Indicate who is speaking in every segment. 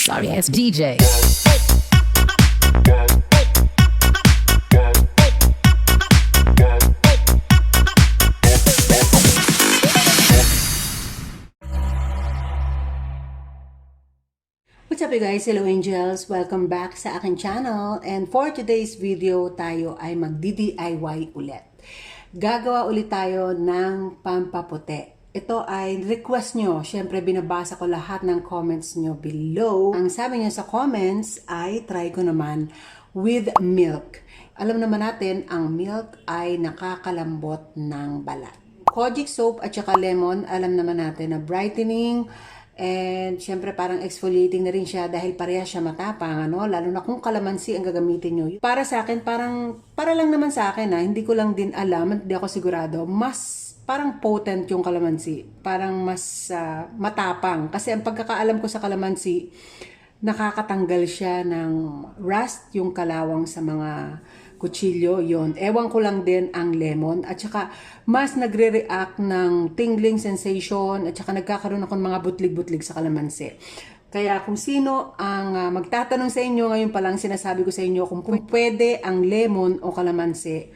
Speaker 1: Sorry ass DJ.
Speaker 2: What's up you guys? Hello angels! Welcome back sa aking channel, and for today's video tayo ay magdi-DIY ulit. Gagawa ulit tayo ng pampaputi. Ito ay request nyo. Siyempre binabasa ko lahat ng comments nyo below. Ang sabi nyo sa comments ay try ko naman with milk. Alam naman natin ang milk ay nakakalambot ng balat. Kojic soap at saka lemon, alam naman natin na brightening. And syempre parang exfoliating na rin siya dahil pareha siya matapang, ano? Lalo na kung kalamansi ang gagamitin nyo. Para sa akin, para lang naman sa akin, hindi ko lang din alam, hindi ako sigurado, mas parang potent yung kalamansi. Parang mas matapang. Kasi ang pagkakaalam ko sa kalamansi, nakakatanggal siya ng rust, yung kalawang sa mga kutsilyo, yon. Ewan ko lang din ang lemon. At saka, mas nagre-react ng tingling sensation. At saka, nagkakaroon ako ng mga butlig-butlig sa kalamansi. Kaya kung sino ang magtatanong sa inyo, ngayon pa lang sinasabi ko sa inyo kung pwede ang lemon o kalamansi.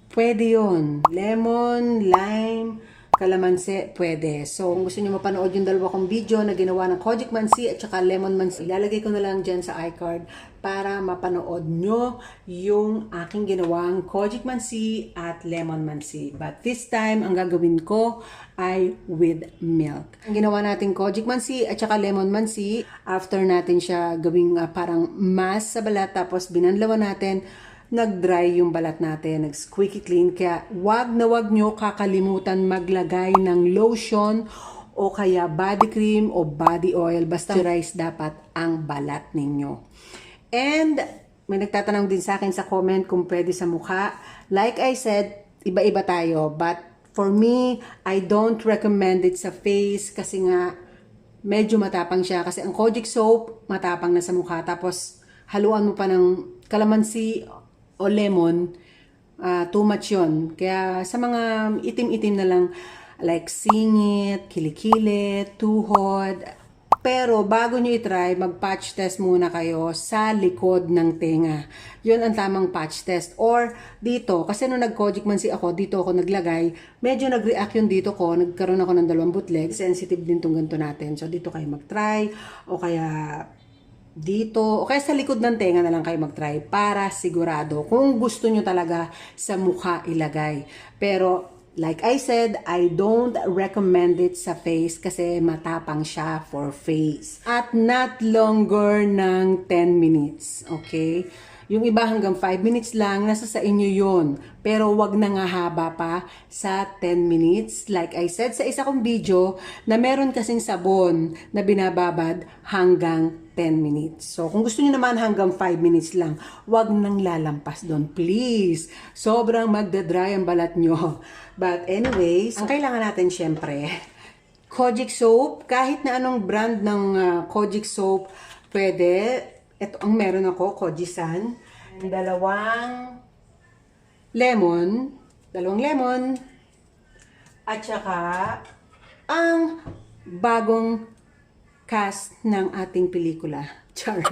Speaker 2: Pwede yon. Lemon, lime, kalamansi, pwede. So, kung gusto nyo mapanood yung dalawa kong video na ginawa ng Kojic Mansi at saka Lemon Mansi, ilalagay ko na lang dyan sa iCard para mapanood nyo yung aking ginawang Kojic Mansi at Lemon Mansi. But this time, ang gagawin ko ay with milk. Ang ginawa natin Kojic Mansi at saka Lemon Mansi, after natin siya gawing parang mask sa balat, tapos binanlawan natin, nag-dry yung balat natin, nag-squeaky clean. Kaya wag na wag nyo kakalimutan maglagay ng lotion o kaya body cream o body oil. Basta moisturize dapat ang balat ninyo. And may nagtatanong din sa akin sa comment kung pwede sa mukha. Like I said, iba-iba tayo. But for me, I don't recommend it sa face kasi nga medyo matapang siya. Kasi ang Kojic soap, matapang na sa mukha. Tapos haluan mo pa ng kalamansi o lemon, too much yun. Kaya sa mga itim-itim na lang, like singit, kilikili, tuhod. Pero bago nyo itry, mag-patch test muna kayo sa likod ng tenga. Yun ang tamang patch test. Or dito, kasi nung nag-Kojic Mansi ako, dito ako naglagay, medyo nag-react yun dito ko, nagkaroon ako ng 2 bootleg. Sensitive din tong ganito natin. So dito kayo mag-try, o kaya dito, o kaya sa likod ng tenga na lang kayo mag-try para sigurado kung gusto nyo talaga sa mukha ilagay. Pero, like I said, I don't recommend it sa face kasi matapang siya for face. At not longer ng 10 minutes, okay? Yung iba hanggang 5 minutes lang, nasa sa inyo yun. Pero wag na nga haba pa sa 10 minutes. Like I said sa isa kong video, na meron kasing sabon na binababad hanggang 10 minutes. So, kung gusto niyo naman hanggang 5 minutes lang, wag nang lalampas doon. Please! Sobrang magdadry ang balat nyo. But anyways, ang kailangan natin syempre, Kojic soap. Kahit na anong brand ng Kojic soap, pwede. Ito ang meron ako, Kojisan. Dalawang lemon, at saka ang bagong cast ng ating pelikula. Char.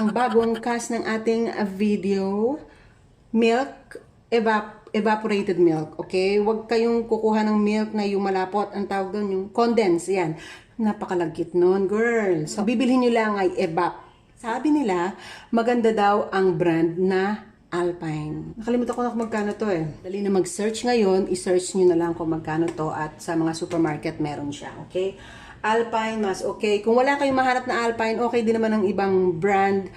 Speaker 2: Ang bagong cast ng ating video, milk, evaporated milk, okay? Huwag kayong kukuha ng milk na yung malapot, ang tawag doon, yung condense, yan. Napakalagkit nun, girl. So, bibilhin nyo lang ay evap. Sabi nila, maganda daw ang brand na Alpine. Nakalimutan ko na kung magkano to eh. Dali na mag-search ngayon, i-search nyo na lang kung magkano to at sa mga supermarket meron siya, okay? Alpine, mas okay. Kung wala kayong mahanap na Alpine, okay din naman ang ibang brand.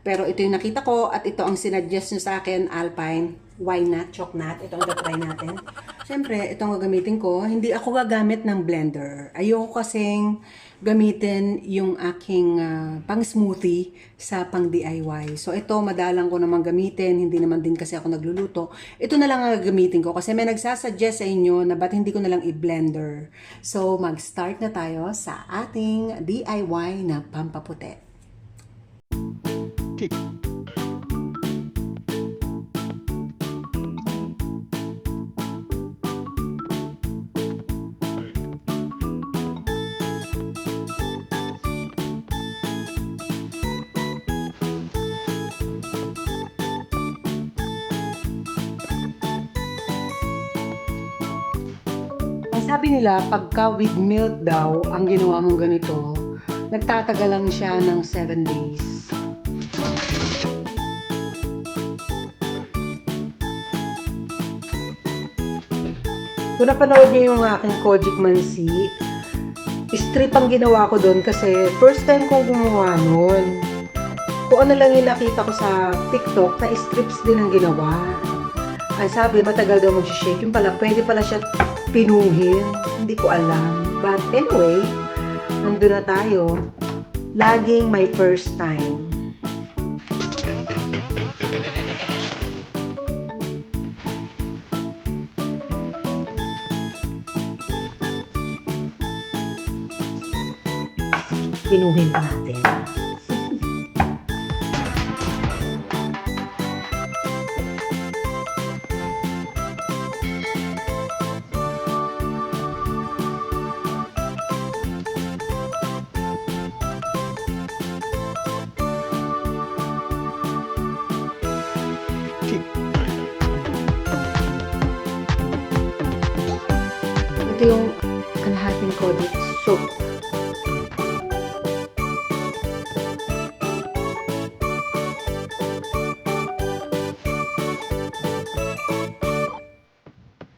Speaker 2: Pero ito yung nakita ko at ito ang sinuggest nyo sa akin, Alpine. Why not? Choknat. Ito ang try natin. Siyempre, ito ang gagamitin ko. Hindi ako gagamit ng blender. Ayoko kasing gamitin yung aking pang smoothie sa pang DIY. So ito, madalang ko naman gamitin. Hindi naman din kasi ako nagluluto. Ito na lang ang gagamitin ko kasi may nagsasuggest sa inyo na ba't hindi ko na lang i-blender. So mag-start na tayo sa ating DIY na pampaputi. Sabi nila, pagka with milk daw, ang ginawa mong ganito, nagtatagal lang siya ng 7 days. Kung napanood niyo yung aking Kojic Mansi, strip ang ginawa ko doon kasi first time kong gumawa nun. Kung ano lang yung nakita ko sa TikTok, na strips din ang ginawa. Ay sabi, matagal daw mag-shake. Yung pala, pwede pala siya pinuhin. Hindi ko alam. But anyway, nandun na tayo. Laging my first time. Pinuhin pa natin. Ito yung kalahating Kojic soup.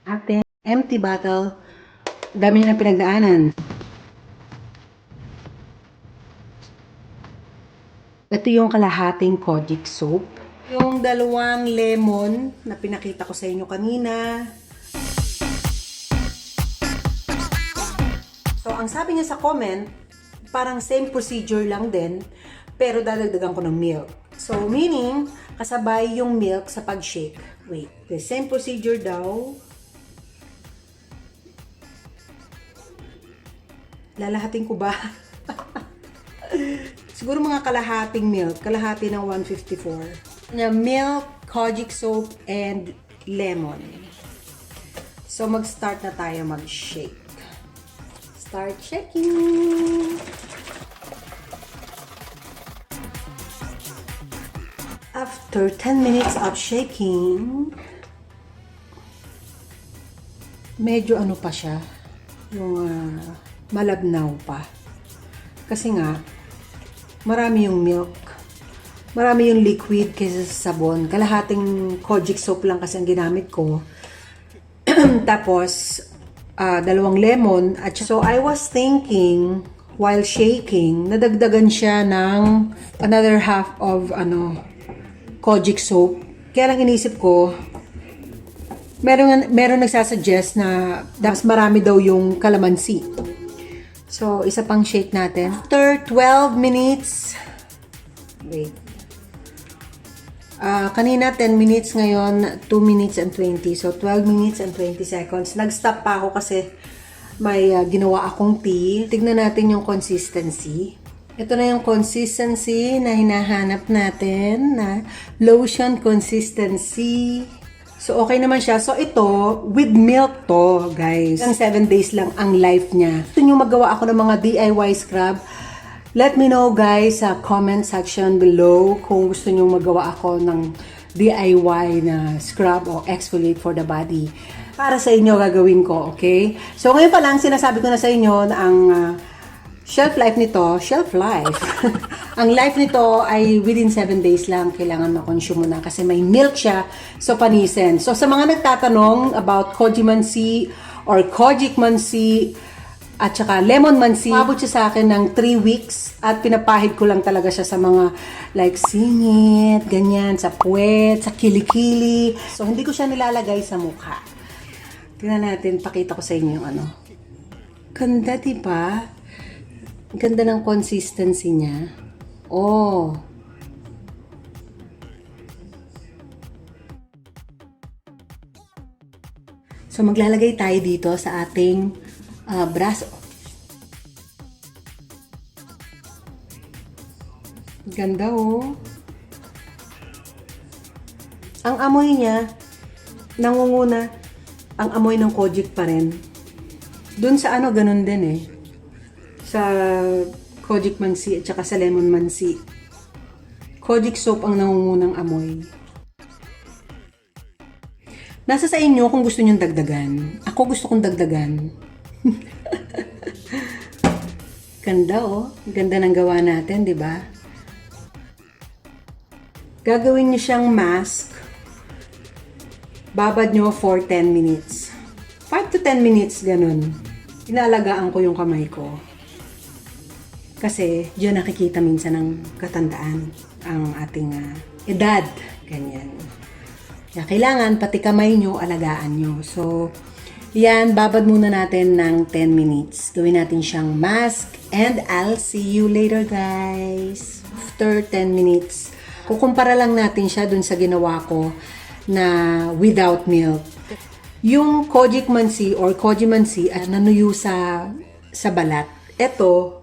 Speaker 2: Ating empty bottle. Dami na pinagdaanan. Ito yung kalahating Kojic soap. Yung dalawang lemon na pinakita ko sa inyo kanina. So, ang sabi niya sa comment, parang same procedure lang din, pero dadagdagan ko ng milk. So, meaning, kasabay yung milk sa pag-shake. Wait, the same procedure daw. Lalahatin ko ba? Siguro mga kalahating milk. Kalahati ng 154. Na milk, Kojic soap, and lemon. So, mag-start na tayo mag-shake. Start shaking. After 10 minutes of shaking, medyo ano pa siya, yung malabnaw pa. Kasi nga, marami yung milk. Marami yung liquid kaysa sa sabon. Kalahating Kojic soap lang kasi ang ginamit ko. Tapos, dalawang lemon. At so, I was thinking, while shaking, nadagdagan siya ng another half of Kojic soap. Kaya lang inisip ko, meron nagsasuggest na mas marami daw yung kalamansi. So, isa pang shake natin. After 12 minutes, wait. Kanina 10 minutes, ngayon 2 minutes and 20. So, 12 minutes and 20 seconds. Nag-stop pa ako kasi may ginawa akong tea. Tignan natin yung consistency. Ito na yung consistency na hinahanap natin, na lotion consistency. So, okay naman siya. So, ito, with milk to, guys. Ang 7 days lang ang life niya. Gusto nyo magawa ako ng mga DIY scrub? Let me know, guys, sa comment section below kung gusto nyo magawa ako ng DIY na scrub o exfoliate for the body. Para sa inyo gagawin ko, okay? So, ngayon pa lang, sinasabi ko na sa inyo na ang shelf life nito, ang life nito ay within 7 days lang kailangan ma-consume mo na kasi may milk siya, so panisen. So sa mga nagtatanong about Kojic Mansi or Kojic Mansi at saka Lemon Mansi, umabot siya sa akin ng 3 weeks at pinapahid ko lang talaga siya sa mga like singit, ganyan, sa puwet, sa kilikili. So hindi ko siya nilalagay sa mukha. Tingnan natin, pakita ko sa inyo yung ano. Ganda, diba? Ganda ng consistency niya. Oh. So, maglalagay tayo dito sa ating braso. Ganda, oh. Ang amoy niya, nangunguna, ang amoy ng Kojic pa rin. Dun sa ganun din eh. Sa Kojic Mansi at saka sa Lemon Mansi. Kojic soap ang nangungunang amoy. Nasa sa inyo kung gusto nyong dagdagan. Ako gusto kong dagdagan. Ganda oh. Ganda ng gawa natin, di ba? Gagawin niyo siyang mask. Babad nyo for 10 minutes. 5 to 10 minutes, ganun. Inaalagaan ko yung kamay ko. Kasi, diyan nakikita minsan ng katandaan ang ating edad. Ganyan. Kaya kailangan, pati kamay nyo, alagaan nyo. So, yan, babad muna natin ng 10 minutes. Gawin natin siyang mask. And I'll see you later, guys. After 10 minutes, kukumpara lang natin siya dun sa ginawa ko na without milk. Yung Kojic Mansi or Koji Mansi at nanuyo sa balat. Ito,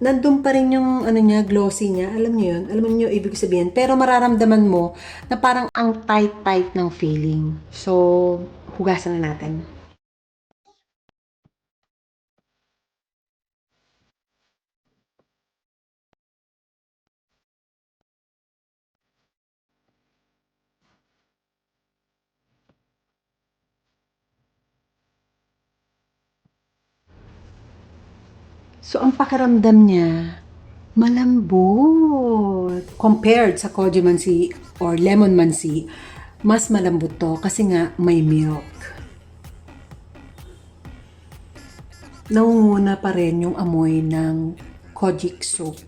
Speaker 2: nandun pa rin yung ano niya, glossy niya. Alam niyo yun? Alam niyo ibig sabihin. Pero mararamdaman mo na parang ang tight-tight ng feeling. So, hugasan na natin. So, ang pakiramdam niya, malambot. Compared sa Koji Mansi or Lemon Mansi, mas malambot to kasi nga may milk. Nangunguna pa rin yung amoy ng Kojic soap.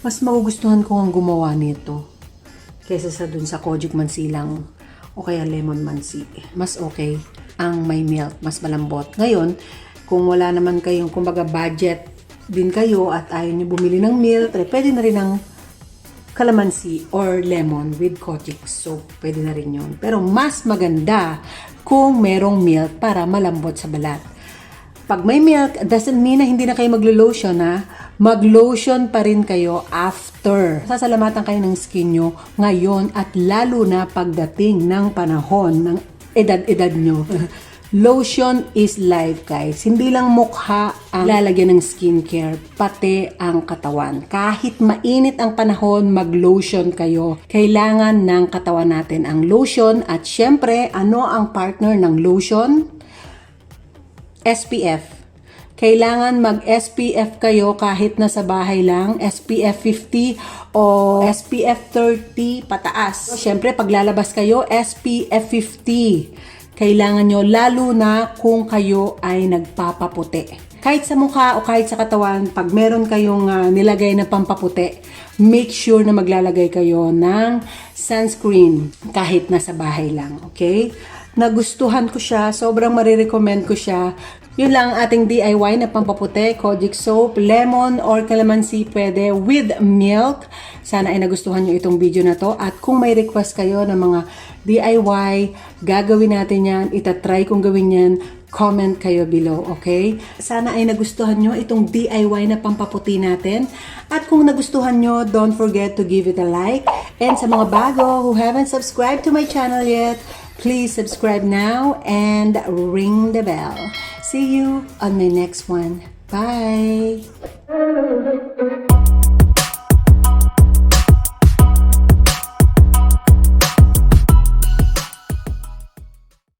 Speaker 2: Mas magugustuhan ko ang gumawa nito kaysa sa dun sa Kojic Mansi lang o kaya Lemon Mansi. Mas okay ang may milk, mas malambot. Ngayon, kung wala naman kayong kumbaga budget din kayo at ayaw nyo bumili ng milk, pwede na rin ng calamansi or lemon with Kojic soap. Pwede na rin yun. Pero mas maganda kung merong milk para malambot sa balat. Pag may milk, doesn't mean na hindi na kayo maglo-lotion ha. Mag-lotion pa rin kayo after. Sasalamatan kayo ng skin nyo ngayon at lalo na pagdating ng panahon ng edad-edad nyo. Lotion is life, guys. Hindi lang mukha ang lalagyan ng skincare, pati ang katawan. Kahit mainit ang panahon, mag-lotion kayo. Kailangan ng katawan natin ang lotion at syempre, ano ang partner ng lotion? SPF. Kailangan mag-SPF kayo kahit nasa bahay lang, SPF 50 o SPF 30 pataas. Syempre, paglalabas kayo, SPF 50. Kailangan nyo, lalo na kung kayo ay nagpapaputi. Kahit sa mukha o kahit sa katawan, pag meron kayong nilagay na pampaputi, make sure na maglalagay kayo ng sunscreen kahit nasa bahay lang. Okay? Nagustuhan ko siya, sobrang marirecommend ko siya. Yun lang ating DIY na pampaputi, Kojic soap, lemon or calamansi pwede with milk. Sana ay nagustuhan nyo itong video na to. At kung may request kayo ng mga DIY, gagawin natin yan. Itatry kong gawin yan. Comment kayo below, okay? Sana ay nagustuhan nyo itong DIY na pampaputi natin. At kung nagustuhan nyo, don't forget to give it a like. And sa mga bago who haven't subscribed to my channel yet, please subscribe now and ring the bell. See you on my next one. Bye!